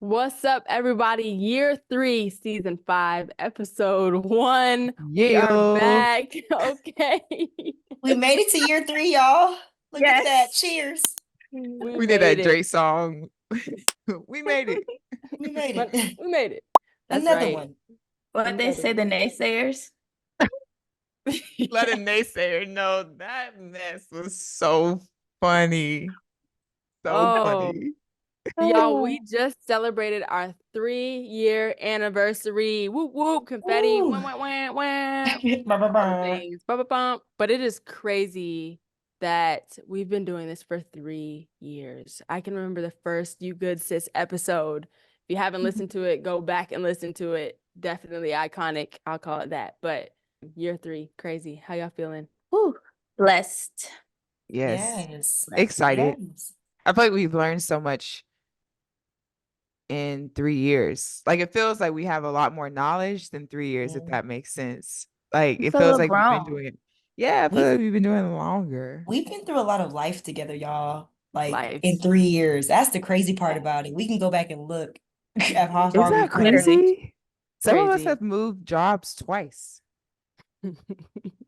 What's up, everybody? Year 3, season 5, episode 1. We are Yeah. back. Okay. We made it to year 3, y'all. Look at that. Yes. Cheers. We We did made that it. Drake song. We made it. We made But it. we made it. That's Another right. one. What they say, the naysayers. Let a naysayer know that mess was so funny. So Oh, funny. y'all, we just celebrated our 3-year anniversary. Whoop, whoop, confetti. Woo. Wham, wham, wham, wham. Bah, bah, All the bah. things. Bum, bum, bum. But it is crazy that we've been doing this for 3 years. I can remember the first You Good Sis episode. If you haven't listened to it, go back and listen to it. Definitely iconic. I'll call it that. But year 3, crazy. How y'all feeling? Whew. Blessed. Yes. Yes. Excited. Yes. I feel like we've learned so much in 3 years. Like it feels like we have a lot more knowledge than 3 years, if that makes sense. Like You it feel a feels little like we've been grown. doing it. Yeah, I feel We've like we've been doing it longer. we've been through a lot of life together, y'all. Like Life. in 3 years. That's the crazy part about it. We can go back and look at how Is far that we've come. Literally. crazy? Some of us Crazy. have moved jobs twice.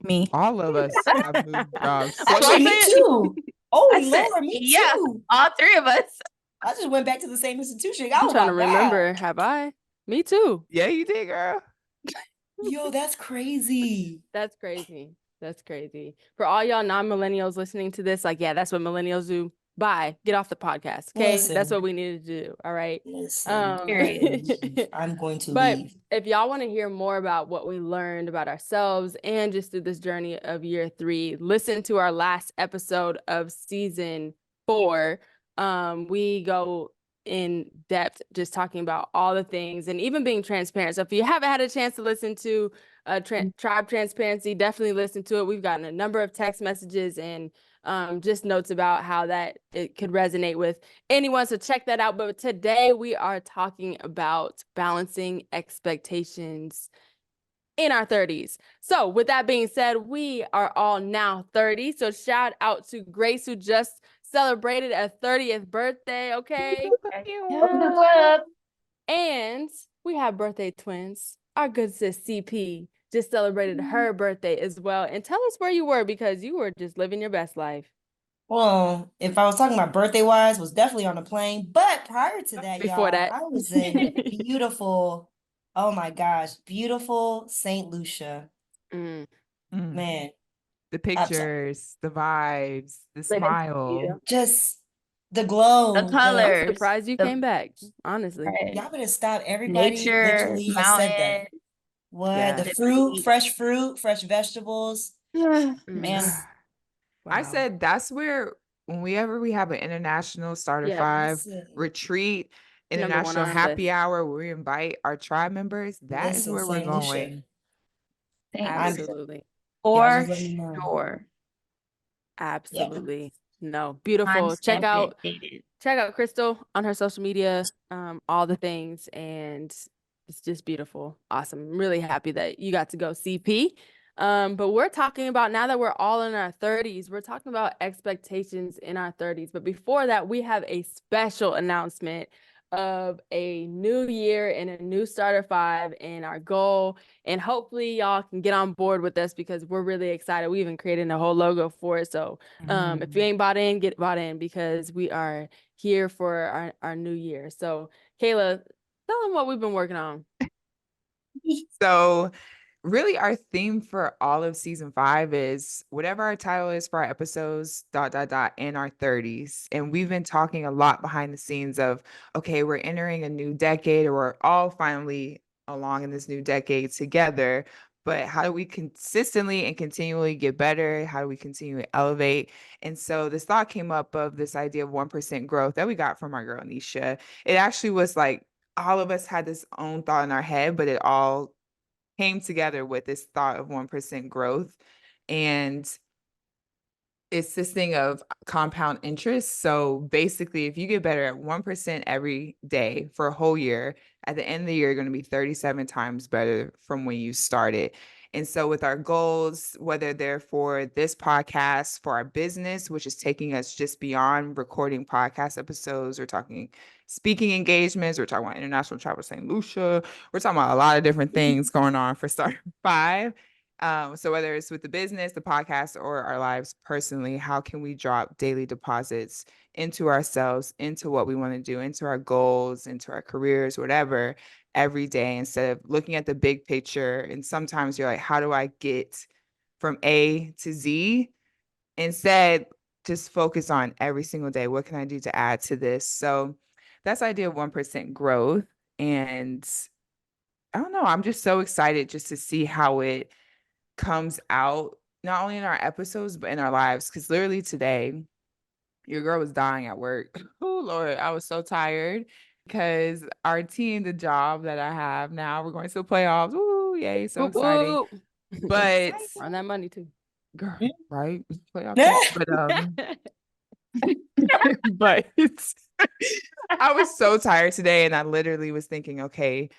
Me. All of us have moved jobs Actually, me twice. too. Oh I said, Lord, me yeah, too. all three of us. I just went back to the same institution. I'm Oh trying my to God. remember. Have I? Me too. Yeah, you did, girl. Yo, that's crazy. That's crazy. That's crazy. For all y'all non-millennials listening to this, like, yeah, that's what millennials do. Bye. Get off the podcast. Okay. That's Listen. what we need to do. All right. Listen, Period. I'm going to But leave. if y'all want to hear more about what we learned about ourselves and just through this journey of year 3, listen to our last episode of season 4. We go in depth just talking about all the things and even being transparent. So if you haven't had a chance to listen to Tribe Transparency, definitely listen to it. We've gotten a number of text messages and just notes about how that it could resonate with anyone, so check that out. But today we are talking about balancing expectations in our 30s. So with that being said, we are all now 30. So shout out to Grace, who just celebrated a 30th birthday. Okay. Yeah. And we have birthday twins. Our good sis CP just celebrated her birthday as well. And tell us where you were, because you were just living your best life. Well, if I was talking about birthday wise, was definitely on a plane. But prior to that, Before y'all, that. I was in beautiful, oh my gosh, beautiful St. Lucia. Mm. Man, The I'm sorry. pictures, the vibes, the Living smile. Just the glow. The I'm colors. surprised you the- came back, honestly. right. Y'all better stop. Everybody Nature, literally has said that. mountain. What? Yeah. The The fruit, fresh vegetables. Man. I Wow. said that's where whenever we have an international starter Yeah, 5 Listen, retreat, number one international on our happy list. hour where we invite our tribe members, that is listen, where we're St. Lucia. going. Absolutely. Y'all For just let me know. sure. Absolutely. No, beautiful. Time stamped it, dated. Check out Crystal on her social media, all the things, and it's just beautiful. Awesome. I'm really happy that you got to go CP. But we're talking about, now that we're all in our 30s, we're talking about expectations in our 30s. But before that, we have a special announcement of a new year and a new StartHERfive and our goal. And hopefully y'all can get on board with us, because we're really excited. We even created a whole logo for it. So if you ain't bought in, get bought in, because we are here for our new year. So Kayla, tell them what we've been working on. So really our theme for all of season 5 is whatever our title is for our episodes, ... in our 30s. And we've been talking a lot behind the scenes of, okay, we're entering a new decade, or we're all finally along in this new decade together. But how do we consistently and continually get better? How do we continue to elevate? And so this thought came up of this idea of 1% growth that we got from our girl Nisha. It actually was like all of us had this own thought in our head, but it all came together with this thought of 1% growth. And it's this thing of compound interest. So basically, if you get better at 1% every day for a whole year, at the end of the year, you're going to be 37 times better from when you started. And so with our goals, whether they're for this podcast, for our business, which is taking us just beyond recording podcast episodes, we're talking speaking engagements, we're talking about international travel, St. Lucia, we're talking about a lot of different things going on for StartHERfive. So whether it's with the business, the podcast, or our lives personally, how can we drop daily deposits into ourselves, into what we want to do, into our goals, into our careers, whatever, every day, instead of looking at the big picture? And sometimes you're like, how do I get from A to Z? Instead, just focus on every single day. What can I do to add to this? So that's the idea of 1% growth. And I don't know, I'm just so excited just to see how it comes out, not only in our episodes, but in our lives. Because literally today, your girl was dying at work. Oh, Lord, I was so tired because our team, the job that I have now, we're going to the playoffs. Ooh, yay, so Whoop, exciting. whoop. But, Run that money too. girl, right? Playoff team. But it's, I was so tired today, and I literally was thinking, okay,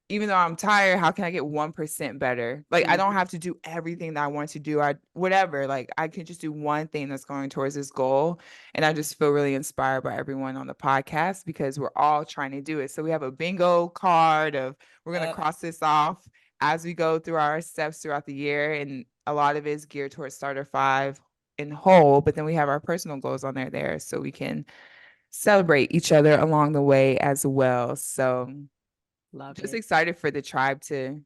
even though I'm tired, how can I get 1% better? Like, I don't have to do everything that I want to do. Whatever, like I could just do one thing that's going towards this goal. And I just feel really inspired by everyone on the podcast because we're all trying to do it. So we have a bingo card of we're going to cross this off as we go through our steps throughout the year. And a lot of it is geared towards StartHERfive in whole, but then we have our personal goals on there so we can celebrate each other along the way as well. So Love just it. excited for the tribe to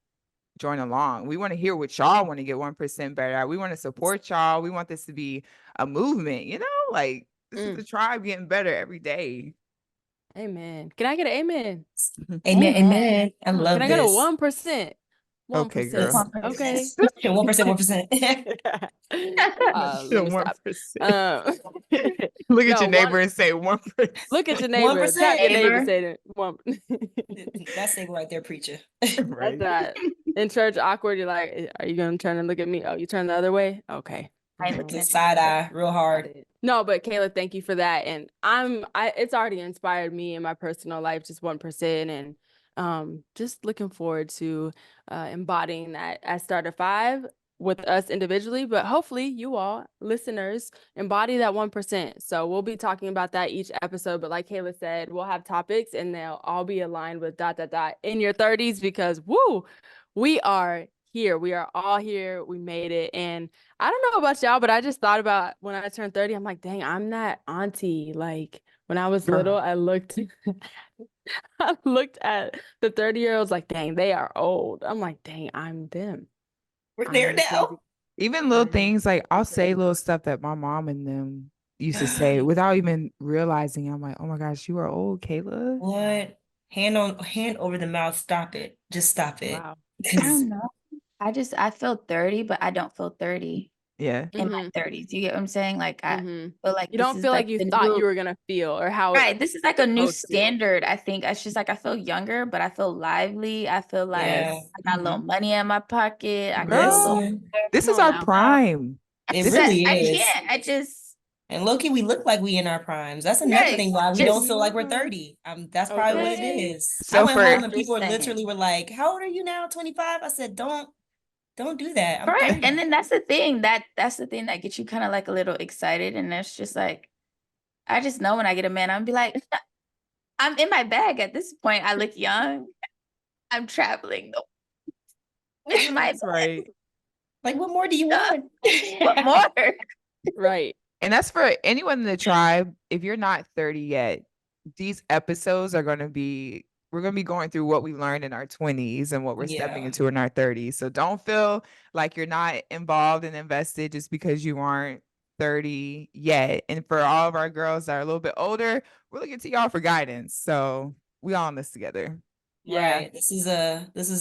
join along. We want to hear what y'all want to get 1% better. We want to support y'all. We want this to be a movement, like this is the tribe getting better every day. Amen. Can I get an amen? Amen. Amen. I love Can I this. get a 1%? 1%. Okay, girl. Okay. 1%, 1%. Let me stop. 1%. Look at No, your neighbor and say 1%. Look at your neighbor. 1%. Tap your neighbor. Neighbor. Say that. One. That's it right there, preacher. Right. That's in church awkward. You're like, are you gonna turn and look at me? Oh, you turn the other way? Okay. I look The at side eye, real hard. No, but Kayla, thank you for that. And it's already inspired me in my personal life, just 1%. And just looking forward to embodying that at StartHERfive with us individually, but hopefully you all listeners embody that 1%. So we'll be talking about that each episode. But like Kayla said, we'll have topics and they'll all be aligned with ... in your 30s, because woo, we are here. We are all here. We made it. And I don't know about y'all, but I just thought about when I turned 30, I'm like, dang, I'm that auntie. Like when I was little, I looked at the 30-year-olds like, dang, they are old. I'm like, dang, I'm them. We're there now. Even little things, like I'll say little stuff that my mom and them used to say without even realizing. I'm like, oh my gosh, you are old, Kayla. What? Hand over the mouth. Stop it. Just stop it. Wow. I don't know. I feel 30, but I don't feel 30 Yeah. in my 30s. You get what I'm saying? Like I feel like You this don't is feel like the you thought new- you were gonna feel, or how right. This is like a new supposed to be. standard. I think it's just like I feel younger, but I feel lively. I feel like Yeah. I got a little money in my pocket. I Girl, got a little. Listen, this Come is on our now. prime. it This- really I is. can't. I just. And low-key, we look like we in our primes. That's another Right. thing why we don't Just- feel like we're 30. That's probably what it Okay. is. So I went for- home and people Just saying. literally were like, how old are you now? 25? I said, don't do that. I'm Right. 30. And then that's the thing that's the thing that gets you kind of like a little excited. And it's just like, I just know when I get a man, I'm be like, I'm in my bag at this point. I look young. I'm traveling. It's my That's right. Like, what more do you want? What more? Right. And that's for anyone in the tribe. If you're not 30 yet, these episodes are going to be, we're going to be going through what we learned in our 20s and what we're stepping Yeah. into in our 30s. So don't feel like you're not involved and invested just because you aren't 30 yet. And for all of our girls that are a little bit older, we're looking to y'all for guidance. So we all in this together. Yeah. Right. This is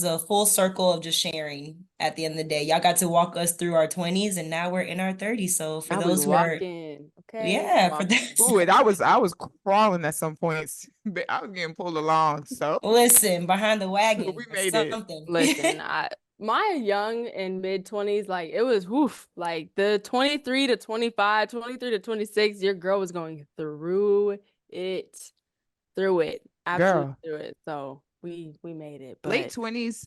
a full circle of just sharing at the end of the day. Y'all got to walk us through our 20s and now we're in our 30s. So for Now we those who are walking. Okay. yeah, for Walking. that. Ooh, and I was crawling at some points. I was getting pulled along. So Listen, behind the wagon. We or made it. something. Listen, my young and mid 20s, like it was woof. Like the 23 to 25, 23 to 26, your girl was going through it. Absolutely Girl. through it. So we made it. But late 20s,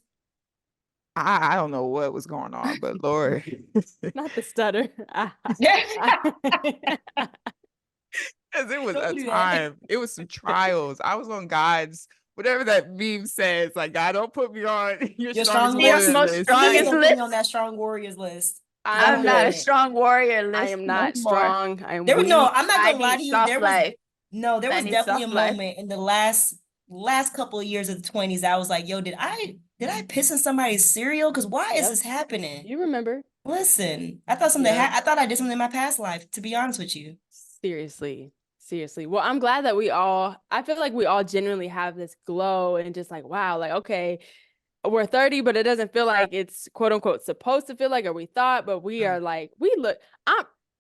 I don't know what was going on, but Lord. Not the stutter. Because it was Don't a do that. time, it was some trials. I was on God's, whatever that meme says, like, God, don't put me on your Your strongest strong warriors most list. Please strongest don't put me list. on that strong warriors list. I'm I'm not a good. strong warrior I list am no not more. strong. I'm There was weak. no, I'm not I gonna lie need to you. soft There was life. I need definitely a soft life. moment in the last couple of years of the 20s. I was like, yo, did I piss in somebody's cereal? Because why is Yep. this happening? You remember? Listen, I thought something Yep. I thought I did something in my past life, to be honest with you. Seriously. Well, I'm glad that I feel like we all genuinely have this glow and just like, wow, like, okay, we're 30, but it doesn't feel like it's quote unquote supposed to feel like, or we thought, but we are like,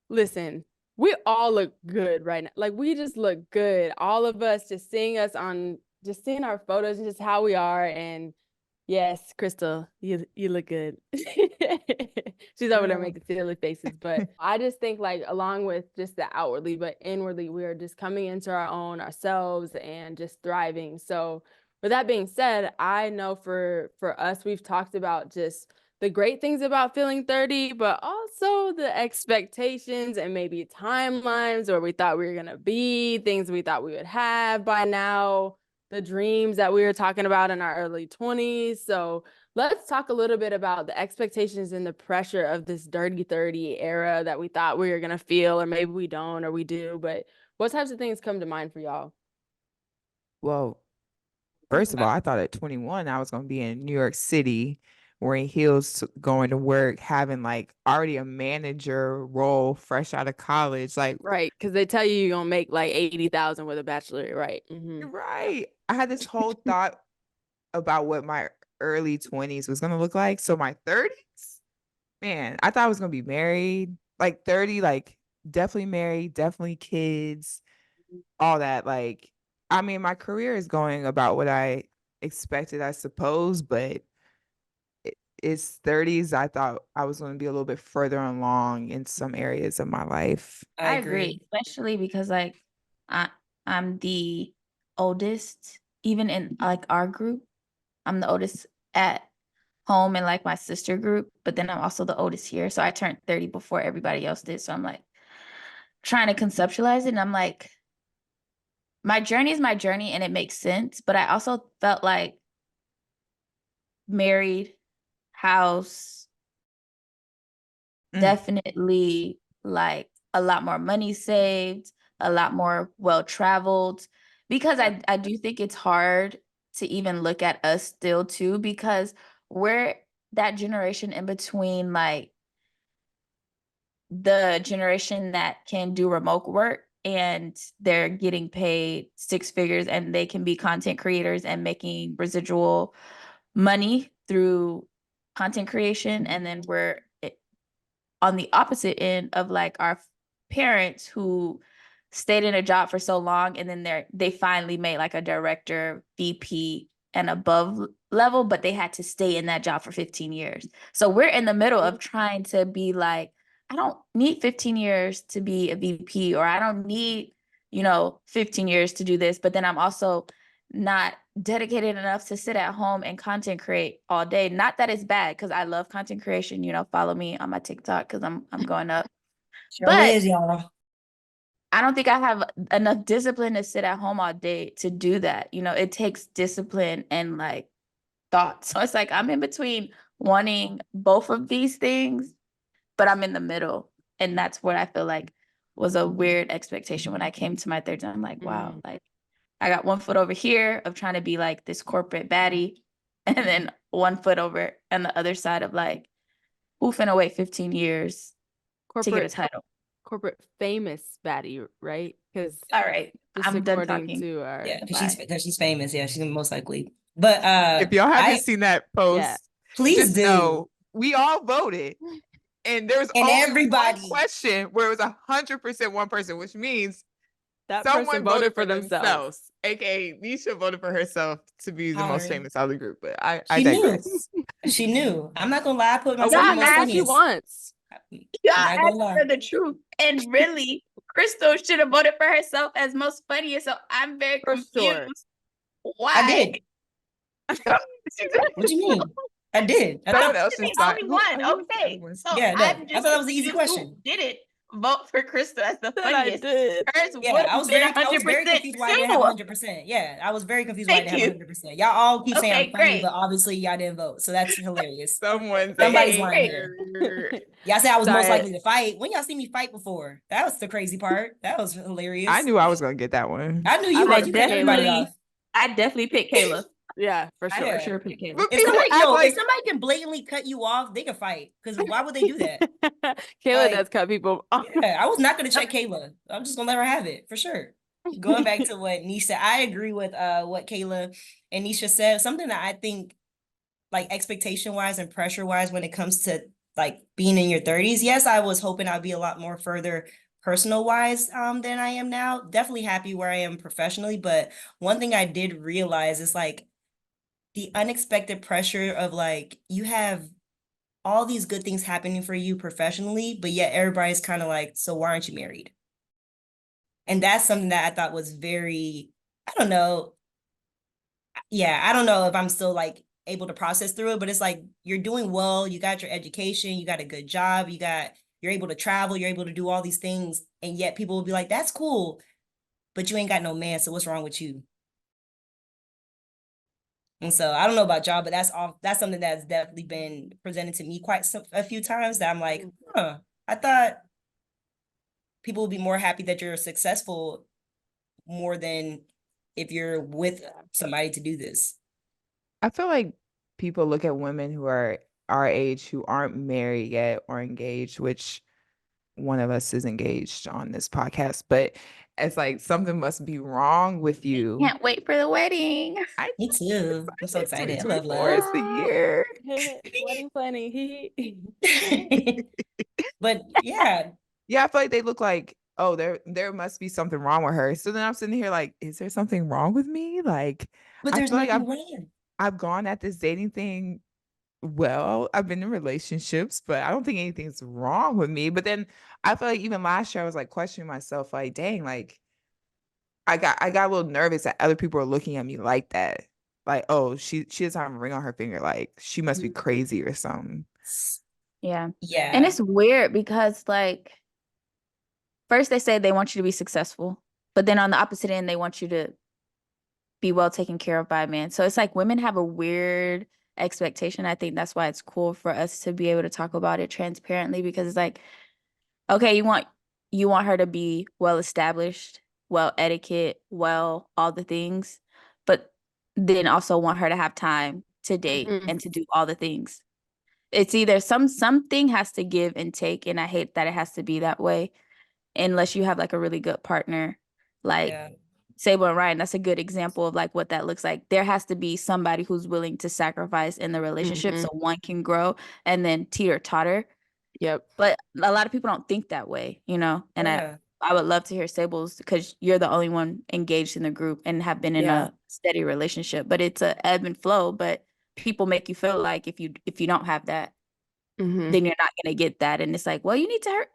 listen, we all look good right now. Like, we just look good. All of us just seeing our photos and just how we are. And yes, Crystal, you look good. She's over there Girl. making silly faces, but I just think like along with just the outwardly, but inwardly, we are just coming into our own ourselves and just thriving. So with that being said, I know for us, we've talked about just the great things about feeling 30, but also the expectations and maybe timelines where we thought we were gonna be, things we thought we would have by now, the dreams that we were talking about in our early 20s. So let's talk a little bit about the expectations and the pressure of this dirty 30 era that we thought we were going to feel, or maybe we don't, or we do. But what types of things come to mind for y'all? Well, first of all, I thought at 21, I was going to be in New York City wearing heels, going to work, having like already a manager role fresh out of college. Like, Right. Because they tell you you're going to make like 80,000 with a bachelor. Right. Mm-hmm. right. I had this whole thought about what my early 20s was going to look like. So my 30s, man, I thought I was going to be married. Like 30, like definitely married, definitely kids, all that. Like, I mean, my career is going about what I expected, I suppose, but it's 30s. I thought I was going to be a little bit further along in some areas of my life. I I agree. agree, especially because like I'm the oldest, even in like our group. I'm the oldest at home in like my sister group, but then I'm also the oldest here. So I turned 30 before everybody else did. So I'm like trying to conceptualize it. And I'm like, my journey is my journey and it makes sense. But I also felt like married, house, definitely like a lot more money saved, a lot more well-traveled, because I do think it's hard to even look at us still too, because we're that generation in between like the generation that can do remote work and they're getting paid six figures and they can be content creators and making residual money through content creation. And then we're on the opposite end of like our parents who stayed in a job for so long and then they finally made like a director, VP and above level, but they had to stay in that job for 15 years. So we're in the middle of trying to be like, I don't need 15 years to be a VP, or I don't need, 15 years to do this. But then I'm also not dedicated enough to sit at home and content create all day. Not that it's bad, because I love content creation. Follow me on my TikTok because I'm going up. Sure But is, y'all. I don't think I have enough discipline to sit at home all day to do that. It takes discipline and like thought. So it's like I'm in between wanting both of these things, but I'm in the middle. And that's what I feel like was a weird expectation when I came to my 30s. I'm like, wow, like I got one foot over here of trying to be like this corporate baddie, and then one foot over on the other side of like, who finna wait 15 years to get a title? Corporate famous baddie, right? Because all right, I'm done talking. to our because she's famous. Yeah, she's most likely. But if y'all haven't seen that post, please just do. know we all voted. And there was only everybody one question where it was 100% one person, which means that someone person voted for themselves. AKA Nisha voted for herself to be the most famous out of the group. But I She digress. She knew. I'm not gonna lie. I put Y'all myself in my asked what she wants. Y'all asked for the truth. And really, Crystal should have voted for herself as most funniest. So I'm very confused. Sure. Why? I did. What do you mean? I did. I Someone thought, else The just thought. only one. who was the other Okay. one? So Yeah, no, I'm I just thought that was an easy confused who question. didn't vote for Crystal as the That I funniest. did. Hers Yeah, would I have was been very 100% confused why I didn't have too. 100%. Yeah, I was very confused why I Thank didn't have you. 100%. Y'all all keep saying Okay, I'm funny, great. but obviously y'all didn't vote. So that's hilarious. Someone's Somebody's a lying hater. here. Y'all said I was most Sorry. likely to fight. When y'all see me fight before? That was the crazy part. That was hilarious. I knew I was gonna get that one. I knew you I would. You cut definitely- everybody off. I definitely picked Kayla. Yeah, for I sure. for sure picked Kayla. But If people somebody, act yo, like if somebody can blatantly cut you off, they can fight. Because why would they do that? Kayla Like- does cut people off. Yeah, I was not gonna check Kayla. I'm just gonna let her have it for sure. Going back to what Nisha, I agree with what Kayla and Nisha said. Something that I think, like expectation wise and pressure wise, when it comes to like being in your 30s. Yes, I was hoping I'd be a lot more further personal wise than I am now. Definitely happy where I am professionally, but one thing I did realize is like the unexpected pressure of like you have all these good things happening for you professionally, but yet everybody's kind of like, so why aren't you married? And that's something that I thought was very, I don't know. Yeah, I don't know if I'm still like able to process through it, but it's like you're doing well, you got your education, you got a good job, you're able to travel, you're able to do all these things, and yet people will be like, that's cool, but you ain't got no man, so what's wrong with you? And so I don't know about y'all, but that's something that's definitely been presented to me a few times that I'm like, I thought people would be more happy that you're successful more than if you're with somebody to do this. I feel like people look at women who are our age who aren't married yet or engaged, which one of us is engaged on this podcast, but it's like something must be wrong with you. Can't wait for the wedding. Me too. I'm so excited. I love 2024 is the year. Wedding planning. But yeah, Yeah, I feel like they look like, oh, there must be something wrong with her. So then I'm sitting here like, is there something wrong with me? Like, but I there's feel like nothing wrong. I've gone at this dating thing well. I've been in relationships, but I don't think anything's wrong with me. But then I feel like even last year I was like questioning myself, like, dang, like I got a little nervous that other people are looking at me like that. Like, oh, she doesn't have a ring on her finger. Like, she must be crazy or something. Yeah. Yeah. And it's weird because like first they say they want you to be successful, but then on the opposite end they want you to be well taken care of by a man. So it's like women have a weird expectation. I think that's why it's cool for us to be able to talk about it transparently because it's like, okay, you want her to be well established, well etiquette, well all the things, but then also want her to have time to date and to do all the things. It's either something has to give and take, and I hate that it has to be that way unless you have like a really good partner like Yeah. Sable and Ryan. That's a good example of like what that looks like. There has to be somebody who's willing to sacrifice in the relationship so one can grow and then teeter-totter. Yep. But a lot of people don't think that way, you know? And Yeah. I would love to hear Sable's because you're the only one engaged in the group and have been in a steady relationship. But it's a ebb and flow, but people make you feel like if you don't have that, then you're not gonna get that. And it's like, well, you need to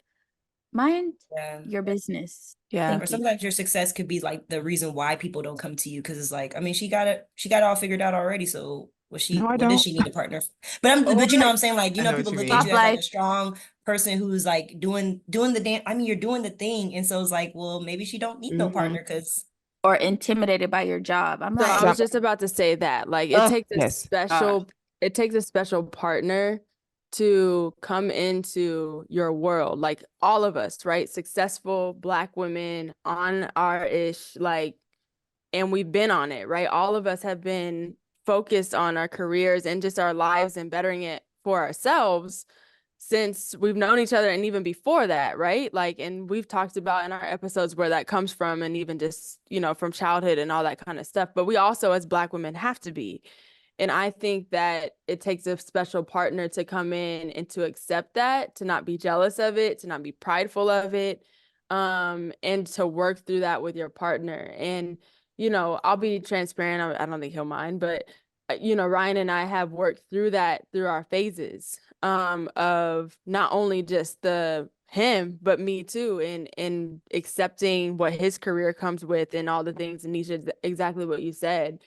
mind your business. Yeah. Or sometimes your success could be like the reason why people don't come to you because it's like, I mean, she got it all figured out already. So what No, I does don't. she need a partner? But you know what I'm saying? Like, you I know, know what people you look mean. at you as like a Life. strong person who's like doing the damn. I mean, you're doing the thing, and so it's like, well, maybe she don't need no partner because Or intimidated by your job. I'm So like, I was just about to say that, like, it takes a Yes. special partner to come into your world, like all of us, right? Successful Black women on our ish, like, and we've been on it, right? All of us have been focused on our careers and just our lives and bettering it for ourselves since we've known each other and even before that, right? Like, and we've talked about in our episodes where that comes from and even just, you know, from childhood and all that kind of stuff. But we also, as Black women, have to be. And I think that it takes a special partner to come in and to accept that, to not be jealous of it, to not be prideful of it, and to work through that with your partner. And, you know, I'll be transparent. I don't think he'll mind, but, you know, Ryan and I have worked through that through our phases of not only just him, but me too, and accepting what his career comes with and all the things, and Nisha, exactly what you said.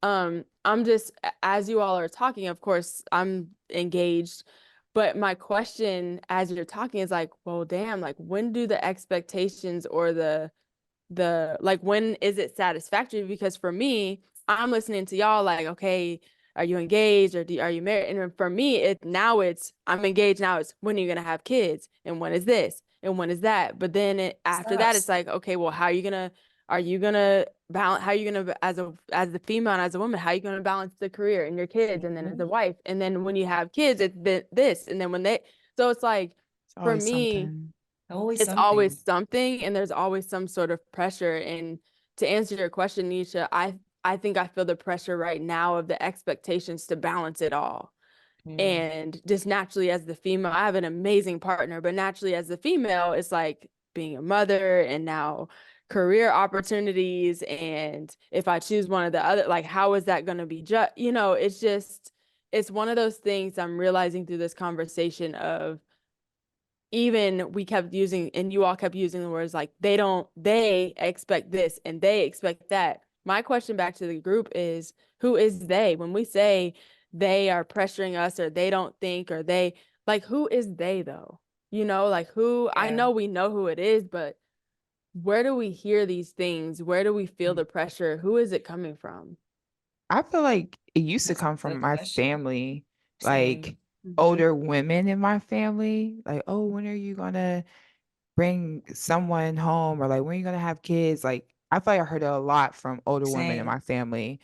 I'm just, as you all are talking, of course, I'm engaged, but my question as you're talking is like, well, damn, like when do the expectations or like when is it satisfactory? Because for me, I'm listening to y'all like, okay, are you engaged or are you married? And for me, I'm engaged now. It's when are you gonna have kids? And when is this? And when is that? But then after that, it's like, okay, well, are you gonna balance? How are you gonna, as the female and as a woman, how are you gonna balance the career and your kids, and then as a wife, and then when you have kids, it's this, and then so it's like, It's for always me, something. Always it's something. always something, and there's always some sort of pressure. And to answer your question, Nisha, I think I feel the pressure right now of the expectations to balance it all. And just naturally as the female, I have an amazing partner, but naturally as the female, it's like being a mother and now career opportunities. And if I choose one of the other, like, how is that going to be just, it's one of those things I'm realizing through this conversation of, even we kept using, and you all kept using the words like, they expect this and they expect that. My question back to the group is, who is they? When we say they are pressuring us, or they don't think, or they, like, who is they though? Like who, I know we know who it is, but where do we hear these things? Where do we feel the pressure? Who is it coming from? I feel like it used to That's a come from good my question. family, Same. like Mhm. older women in my family, like, oh, when are you gonna bring someone home, or like when are you gonna have kids? Like, I feel like I heard it a lot from older women in Same. my family.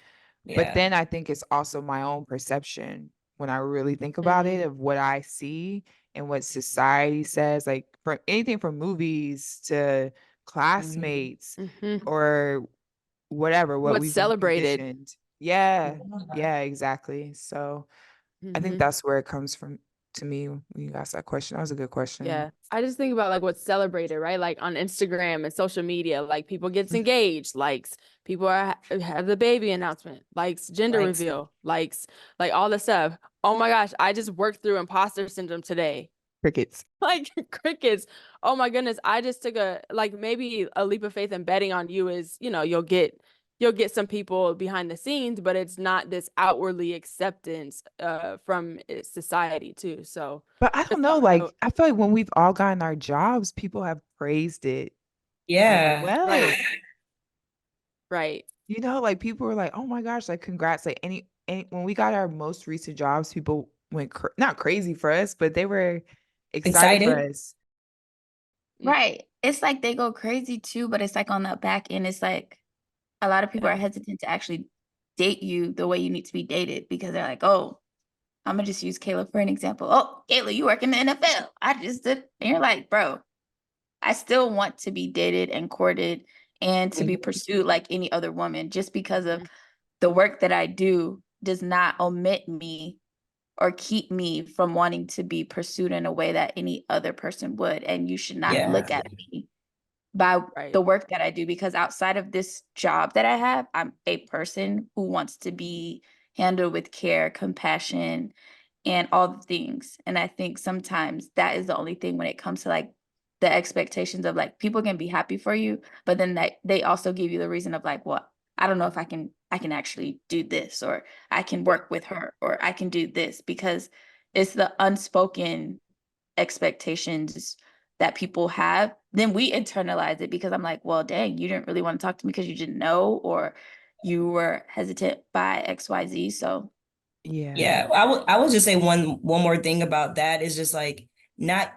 But Yeah. then I think it's also my own perception when I really think about it, of what I see and what society says, like from anything from movies to classmates Mhm. or whatever, what What's we've been celebrated? conditioned. Yeah, yeah, exactly. So I think Mhm. that's where it comes from to me when you asked that question. That was a good question. Yeah. I just think about like what's celebrated, right? Like on Instagram and social media, like people gets engaged, likes, people have the baby announcement, likes, gender Likes. reveal, likes, like all this stuff. Oh my gosh, I just worked through imposter syndrome today. Crickets. Like crickets. Oh my goodness. I just took maybe a leap of faith, and betting on you is, you'll get some people behind the scenes, but it's not this outwardly acceptance from society too. So But I don't just know, on a like note, I feel like when we've all gotten our jobs, people have praised it as Yeah. well. right. Like people were like, "Oh my gosh, like congrats!" Like any when we got our most recent jobs, people went not crazy for us, but they were excited for Excited. us. Right. It's like they go crazy too, but it's like on the back end, it's like a lot of people are hesitant to actually date you the way you need to be dated, because they're like, oh, I'm gonna just use Kayla for an example. Oh, Kayla, you work in the NFL. I just did. And you're like, bro, I still want to be dated and courted and to be pursued like any other woman. Just because of the work that I do does not omit me or keep me from wanting to be pursued in a way that any other person would. And you should not Yeah. look at me by Right. the work that I do, because outside of this job that I have, I'm a person who wants to be handled with care, compassion, and all the things. And I think sometimes that is the only thing when it comes to like the expectations of like people can be happy for you, but then that they also give you the reason of like, well, I don't know if I can actually do this, or I can work with her, or I can do this, because it's the unspoken expectations that people have. Then we internalize it, because I'm like, well, dang, you didn't really want to talk to me because you didn't know, or you were hesitant by XYZ. So Yeah. Yeah. I would just say one more thing about that is just like, not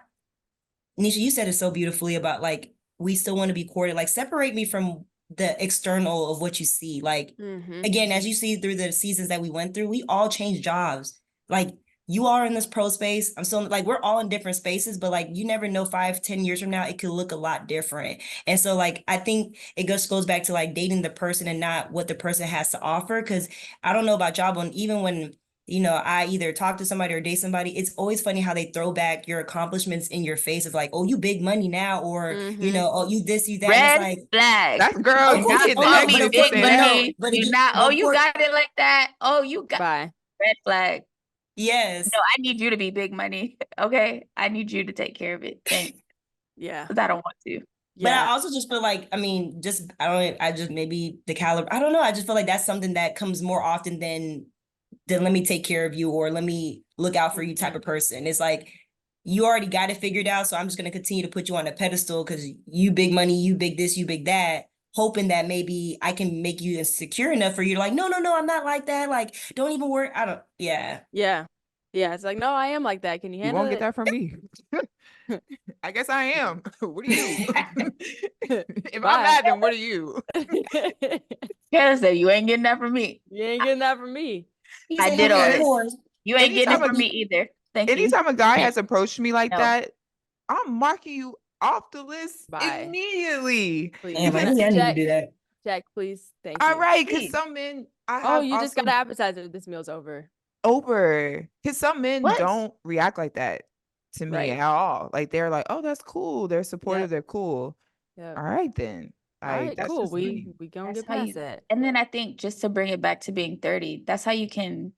Nisha, you said it so beautifully about like, we still want to be courted. Like, separate me from the external of what you see. Like, again, as you see through the seasons that we went through, we all changed jobs. Like, you are in this pro space. I'm still like, we're all in different spaces, but like, you never know, 5-10 years from now, it could look a lot different. And so like, I think it just goes back to like dating the person and not what the person has to offer. Cause I don't know about y'all, but even when I either talk to somebody or date somebody, it's always funny how they throw back your accomplishments in your face of like, oh, you big money now, or, oh, you this, you that. And it's red like, flag. That's girl, of Do course, not you get the call no, but me of extra course, big but cent. no, money. but Do again, not, but oh, of you course, got it like that. Oh, you got Bye. red flag. yes. No, I need you to be big money. Okay. I need you to take care of it. Thanks. Yeah. Because I don't want to. But I Yeah. also just feel like, I mean, I just maybe the caliber, I don't know. I just feel like that's something that comes more often than let me take care of you or let me look out for you type of person. It's like, you already got it figured out. So I'm just going to continue to put you on a pedestal because you big money, you big this, you big that, hoping that maybe I can make you insecure enough for you to like, no, I'm not like that. Like, don't even worry. Yeah. Yeah. Yeah. It's like, no, I am like that. Can you You handle won't get it? that from me. I guess I am. What are you? If I'm Bye. mad, then what are you? Kayla said, you ain't getting that from me. You ain't getting that from me. He I said, did "Honey, all of Yes. this. course." You ain't getting it Anytime from me either. Thank you. anytime a guy No. has approached me like No. that, I'm marking you off the list Bye. immediately. Please. Damn, Because maybe I need to Check. do that. Check, please. Thank all you. right, because Please. some men I Oh, have you just got also an appetizer. This meal's over. over. Because some men What? don't react like that to me Right. at all. Like they're like, oh, that's cool. They're supportive. Yep. They're cool. Yep. All right then. All Like right, that's cool. just me. We gonna That's get how past you, that. and then I think just to bring it back to being 30, that's how you can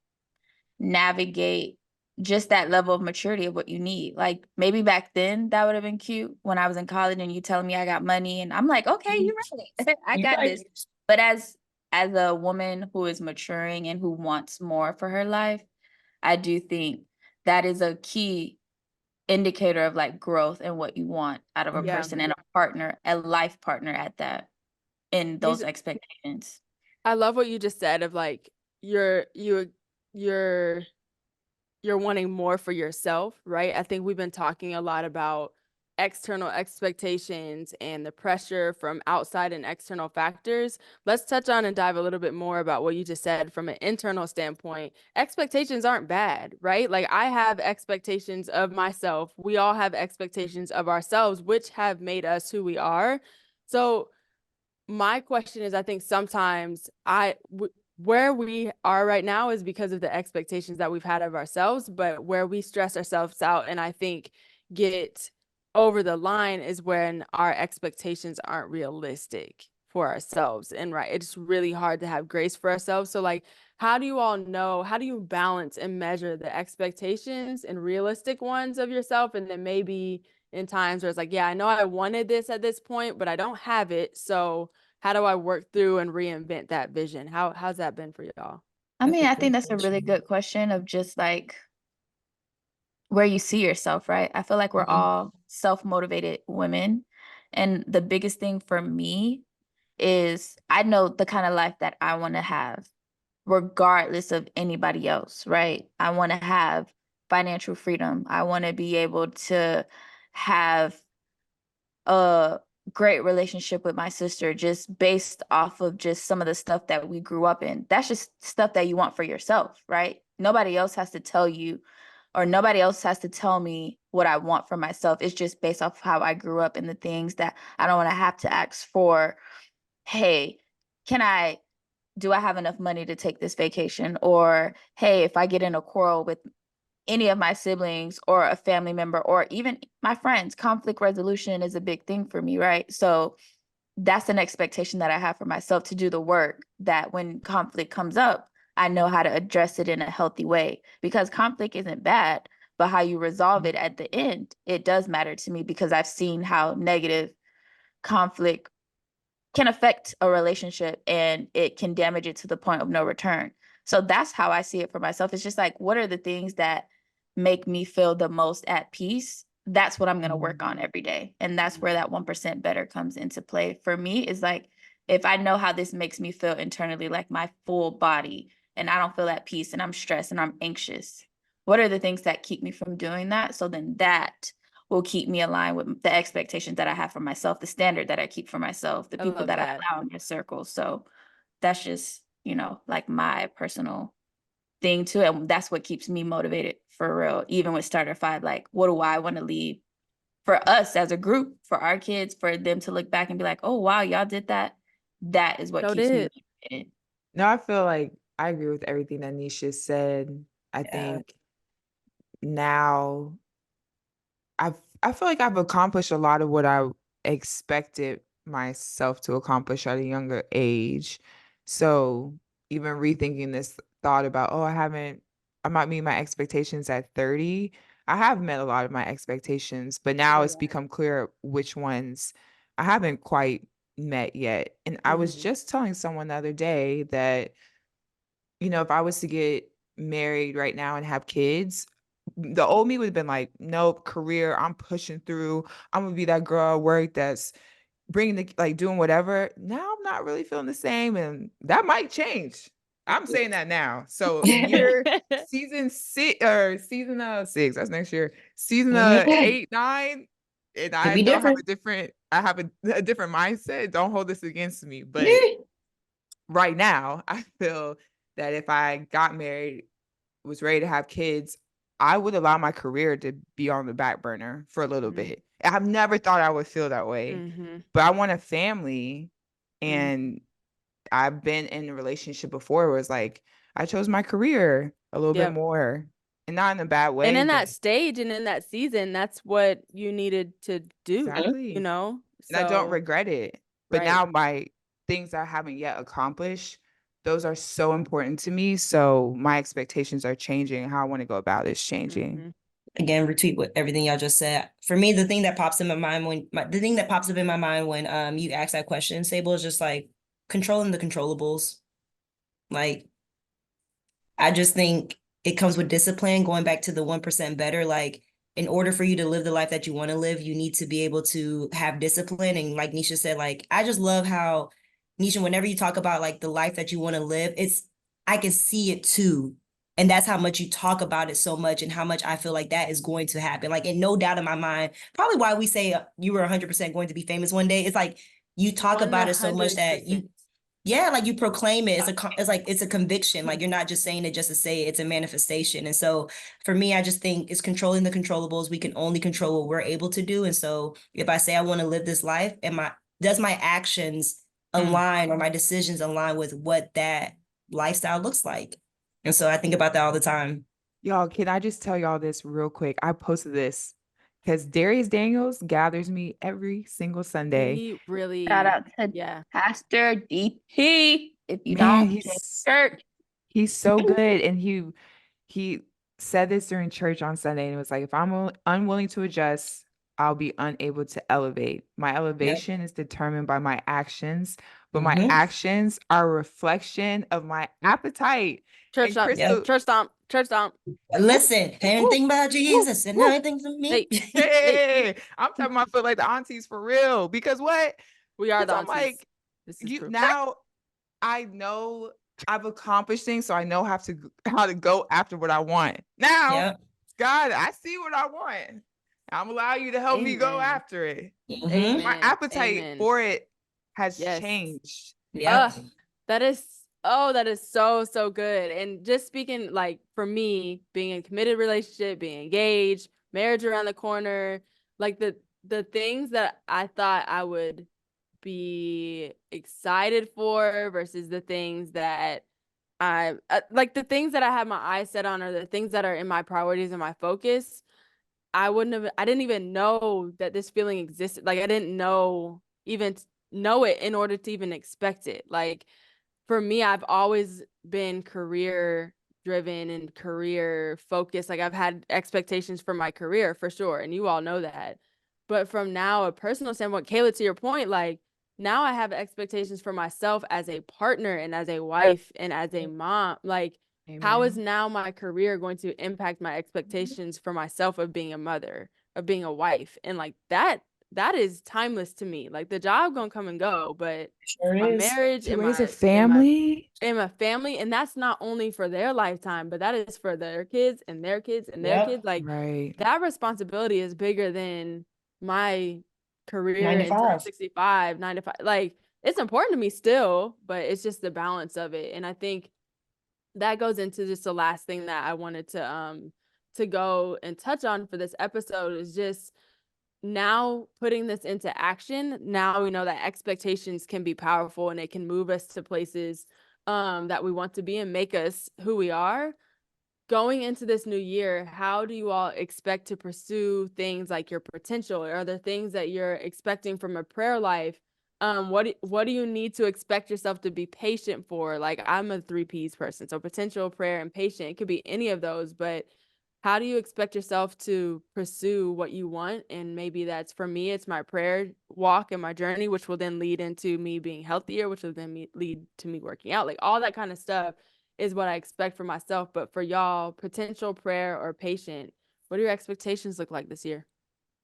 navigate just that level of maturity of what you need. Like maybe back then that would have been cute when I was in college and you telling me I got money and I'm like, okay, you're right. I got this. But as a woman who is maturing and who wants more for her life, I do think that is a key indicator of like growth and what you want out of a Yeah. person and a partner, a life partner at that, in those expectations. I love what you just said of like you're wanting more for yourself, right? I think we've been talking a lot about external expectations and the pressure from outside and external factors. Let's touch on and dive a little bit more about what you just said from an internal standpoint. Expectations aren't bad, right? Like I have expectations of myself. We all have expectations of ourselves, which have made us who we are. So my question is, I think sometimes where we are right now is because of the expectations that we've had of ourselves, but where we stress ourselves out and I think get over the line is when our expectations aren't realistic for ourselves. And right, it's really hard to have grace for ourselves. So like, how do you balance and measure the expectations and realistic ones of yourself? And then maybe in times where it's like, yeah, I know I wanted this at this point, but I don't have it. So how do I work through and reinvent that vision? How's that been for y'all? I mean, That's a I think great that's a really question. good question of just like where you see yourself, right? I feel like we're all self-motivated women. And the biggest thing for me is I know the kind of life that I want to have, regardless of anybody else, right? I want to have financial freedom. I want to be able to have a great relationship with my sister just based off of just some of the stuff that we grew up in. That's just stuff that you want for yourself, right? Nobody else has to tell you, or nobody else has to tell me what I want for myself. It's just based off how I grew up and the things that I don't want to have to ask for. Hey, do I have enough money to take this vacation? Or, hey, if I get in a quarrel with any of my siblings or a family member or even my friends, conflict resolution is a big thing for me, right? So that's an expectation that I have for myself to do the work that when conflict comes up, I know how to address it in a healthy way, because conflict isn't bad, but how you resolve it at the end, it does matter to me, because I've seen how negative conflict can affect a relationship and it can damage it to the point of no return. So that's how I see it for myself. It's just like, what are the things that make me feel the most at peace? That's what I'm going to work on every day. And that's where that 1% better comes into play. For me, is like, if I know how this makes me feel internally, like my full body, and I don't feel at peace and I'm stressed and I'm anxious, what are the things that keep me from doing that? So then that will keep me aligned with the expectations that I have for myself, the standard that I keep for myself, the I people love that I that. allow in my circle. So that's just, like my personal thing too. And that's what keeps me motivated for real. Even with StartHERfive, like, what do I want to leave for us as a group, for our kids, for them to look back and be like, oh, wow, y'all did that. That is what So keeps me did. motivated. No, I feel like I agree with everything that Nisha said. I think now I feel like I've accomplished a lot of what I expected myself to accomplish at a younger age. So even rethinking this thought about, oh, I might meet my expectations at 30. I have met a lot of my expectations, but now it's become clear which ones I haven't quite met yet. And I was Mhm. just telling someone the other day that, if I was to get married right now and have kids, the old me would have been like, nope, career, I'm pushing through. I'm gonna be that girl at work that's bringing the like doing whatever. Now I'm not really feeling the same, and that might change. I'm saying that now. So season 6, that's next year. Season Mhm. 8, 9, and Could I be know different. I have a different mindset. Don't hold this against me, but right now, I feel that if I got married, was ready to have kids, I would allow my career to be on the back burner for a little Mhm. bit. I've never thought I would feel that way, Mhm. but I want a family. Mhm. And I've been in a relationship before where it's like I chose my career a little bit Yep. more, and not in a bad And way, in but that stage and in that season, that's what you needed to do, exactly. And I don't So, regret it. But right. now my things I haven't yet accomplished, those are so important to me. So my expectations are changing. How I want to go about it is changing. Mhm. Again, retweet what everything y'all just said. For me, the thing that pops in my mind the thing that pops up in my mind when you ask that question, Sable, is just like controlling the controllables. Like, I just think it comes with discipline, going back to the 1% better. Like, in order for you to live the life that you want to live, you need to be able to have discipline. And like Nisha said, like, I just love how, Nisha, whenever you talk about like the life that you want to live, I can see it too. And that's how much you talk about it so much and how much I feel like that is going to happen. Like, and no doubt in my mind, probably why we say you were 100% going to be famous one day. It's like you talk about it so much that 100%. yeah, like you proclaim it. It's a conviction. Like you're not just saying it just to say it. It's a manifestation. And so for me, I just think it's controlling the controllables. We can only control what we're able to do. And so if I say I want to live this life, does my actions align or my decisions align with what that lifestyle looks like? And so I think about that all the time. Y'all, can I just tell y'all this real quick? I posted this because Darius Daniels gathers me every single Sunday. He really, Shout out to yeah. Pastor DP. If you Man, don't, check church. he's so good. And he said this during church on Sunday, and it was like, if I'm unwilling to adjust, I'll be unable to elevate. My Yep. elevation is determined by my actions, but my Mhm. actions are a reflection of my appetite. Church And stomp, Yep. Crystal, church stomp, church stomp. Listen, Woo, anything about woo, Jesus and woo. nothing for me. Hey, hey, hey, I'm talking about feel like the aunties for real. Because what? we are Because the I'm aunties. like, This is you true. now I know I've accomplished things, so I know how to go after what I want. Now, Yep. God, I see what I want. I'm allow you to help me go Amen. after it. Mhm. My Amen. appetite Amen. for it has Yes. changed. Yep. That is that is so, so good. And just speaking like for me, being in a committed relationship, being engaged, marriage around the corner, like the things that I thought I would be excited for versus the things that like the things that I have my eyes set on, or the things that are in my priorities and my focus. I didn't even know that this feeling existed. Like I didn't even know it in order to even expect it. Like for me, I've always been career driven and career focused. Like I've had expectations for my career for sure. And you all know that. But from now, a personal standpoint, Kayla, to your point, like now I have expectations for myself as a partner and as a wife and as a mom. Like, how is Amen. now my career going to impact my expectations for myself of being a mother, of being a wife? And like that is timeless to me. Like the job gonna come and go, but Sure my is. marriage To and raise a my family. and my family, and that's not only for their lifetime, but that is for their kids and their kids and their Yep. kids. Like Right. that responsibility is bigger than my career 9 to until I'm 5. 65, 9 to 5. Like it's important to me still, but it's just the balance of it. And I think that goes into just the last thing that I wanted to go and touch on for this episode is just now putting this into action. Now we know that expectations can be powerful and it can move us to places that we want to be and make us who we are. Going into this new year, how do you all expect to pursue things like your potential? Are there things that you're expecting from a prayer life? What do you need to expect yourself to be patient for? Like I'm a 3 P's person, so potential, prayer, and patient. It could be any of those, but how do you expect yourself to pursue what you want? And maybe that's, for me, it's my prayer walk and my journey, which will then lead into me being healthier, which will then lead to me working out. Like all that kind of stuff is what I expect for myself. But for y'all, potential, prayer, or patient, what do your expectations look like this year?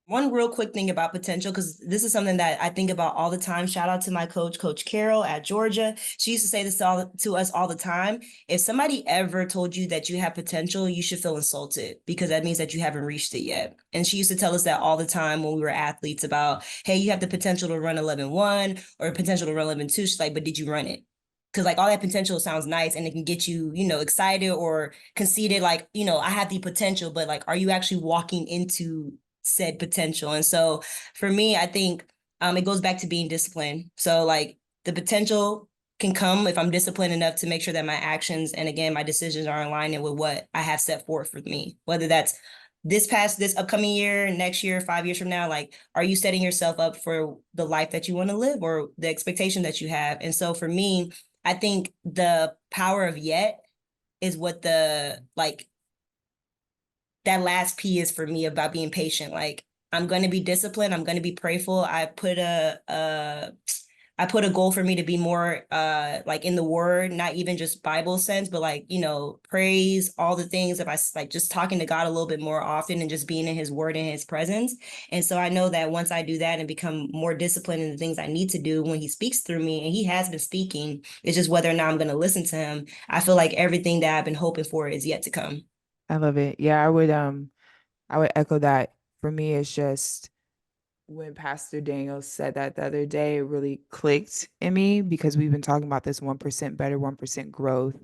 One real quick thing about potential, because this is something that I think about all the time. Shout out to my coach, Coach Carol at Georgia. She used to say this to us all the time. If somebody ever told you that you have potential, you should feel insulted because that means that you haven't reached it yet. And she used to tell us that all the time when we were athletes about, hey, you have the potential to run 11.1 or potential to run 11.2. She's like, but did you run it? Because like all that potential sounds nice and it can get you, excited or conceited. Like, I have the potential, but like, are you actually walking into said potential? And so for me, I think it goes back to being disciplined. So like the potential can come if I'm disciplined enough to make sure that my actions and again my decisions are in line with what I have set forth for me, whether that's this upcoming year, next year, 5 years from now. Like, are you setting yourself up for the life that you want to live or the expectation that you have? And so for me, I think the power of yet is what the like that last P is for me about being patient. Like I'm going to be disciplined. I'm going to be prayerful. I put a goal for me to be more like in the word, not even just Bible sense, but like, praise, all the things. If I like just talking to God a little bit more often and just being in his word and his presence. And so I know that once I do that and become more disciplined in the things I need to do when he speaks through me, and he has been speaking, it's just whether or not I'm going to listen to him. I feel like everything that I've been hoping for is yet to come. I love it. Yeah, I would echo that. For me, it's just when Pastor Daniel said that the other day, it really clicked in me because we've been talking about this 1% better, 1% growth.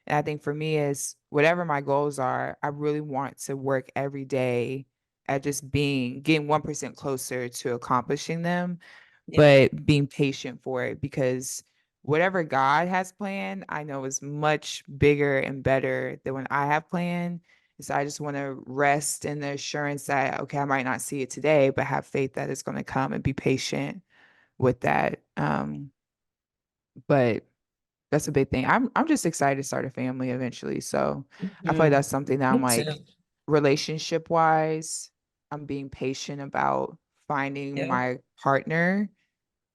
And I think for me is whatever my goals are, I really want to work every day at just getting 1% closer to accomplishing them, but being patient for it because whatever God has planned, I know is much bigger and better than what I have planned. So I just want to rest in the assurance that, okay, I might not see it today, but have faith that it's going to come and be patient with that. But that's a big thing. I'm just excited to start a family eventually. So I feel like that's something that I'm like, relationship wise, I'm being patient about finding my partner.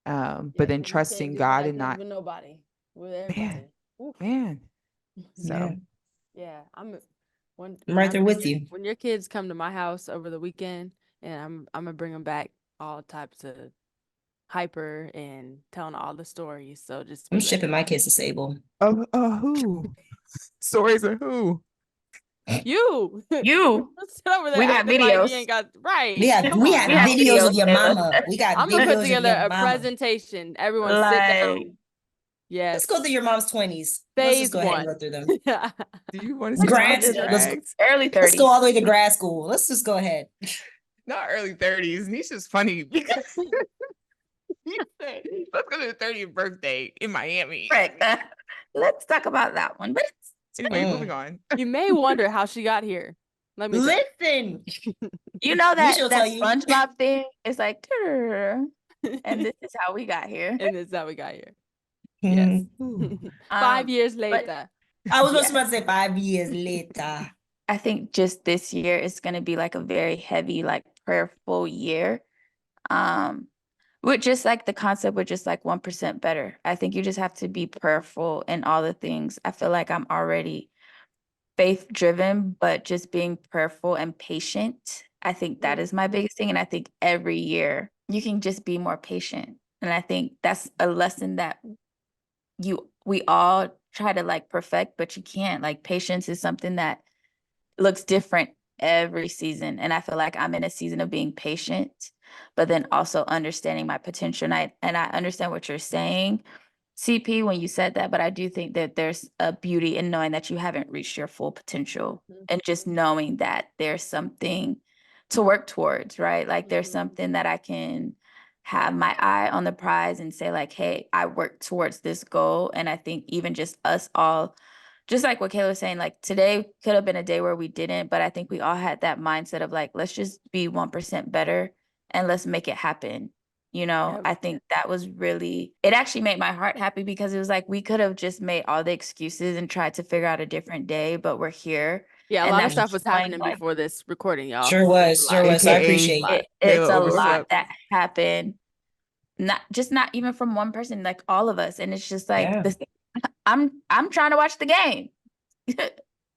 But then trusting God and not with nobody, with everybody. Man. So yeah, I'm right there with you. When your kids come to my house over the weekend, and I'm gonna bring them back all types of hyper and telling all the stories. So just I'm shipping my kids to Sable. Who? Stories of who? You. Sit over there We got acting like you videos. ain't got right. We have videos of your mama. We got I'm videos gonna put of together your a mama. presentation. Everyone sit down. Yes. Let's go through your mom's 20s. Phase Let's just go ahead and go through them. Do you want to see early 30s? Let's go all the way to grad school. Let's just go ahead. Not early 30s. Nisha's funny because let's go to the 30th birthday in Miami. Right. Let's talk about that one. But anyway, moving on. You may wonder how she got here. Let me listen. You know that tell you. SpongeBob thing is like, and this is how we got here. And this is how we got here. Yes. 5 years later. I was just about to say 5 years later. I think just this year is going to be like a very heavy, like prayerful year. With just like the concept with just like 1% better. I think you just have to be prayerful in all the things. I feel like I'm already faith driven, but just being prayerful and patient. I think that is my biggest thing. And I think every year you can just be more patient. And I think that's a lesson that we all try to like perfect, but you can't. Like patience is something that looks different every season. And I feel like I'm in a season of being patient, but then also understanding my potential. And I understand what you're saying, CP, when you said that, but I do think that there's a beauty in knowing that you haven't reached your full potential and just knowing that there's something to work towards, right? Like there's something that I can have my eye on the prize and say like, hey, I worked towards this goal. And I think even just us all, just like what Kayla was saying, like today could have been a day where we didn't, but I think we all had that mindset of like, let's just be 1% better and let's make it happen. You know, Yep. I think that was really, it actually made my heart happy because it was like we could have just made all the excuses and tried to figure out a different day, but we're here. Yeah, a And lot of that's stuff was showing, happening like, before this recording, y'all. Sure was. Sure was. So I AKA appreciate it. it's a overslept. lot that happened. Not even from one person, like all of us. And it's just like Yeah. this. I'm trying to watch the game,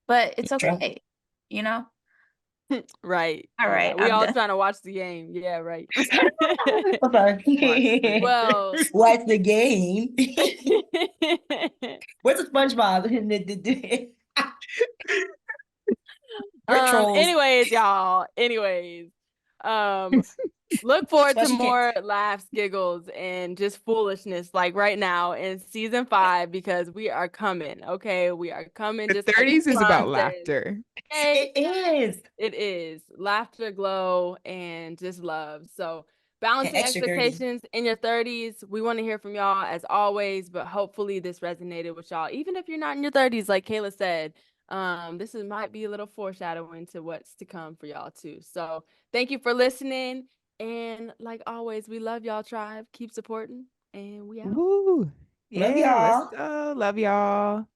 but it's True. okay, you know. Right. All right, Yeah, we I'm all done. trying to watch the game. Yeah, right. I'm sorry. Well, What's the game? Where's the SpongeBob? We're trolls. anyways, y'all. Look forward to Special more laughs, giggles, and just foolishness like right now in season 5 because we are coming. Okay, we are coming. The Just like 30s is about Ron said. laughter. Okay? It is. It is laughter, glow, and just love. So balancing extra dirty. expectations in your 30s. We want to hear from y'all as always, but hopefully this resonated with y'all. Even if you're not in your 30s, like Kayla said, might be a little foreshadowing to what's to come for y'all too. So thank you for listening. And like always, we love y'all, tribe. Keep supporting, and we out. Woo. Love Yeah, let's y'all. go. Love y'all.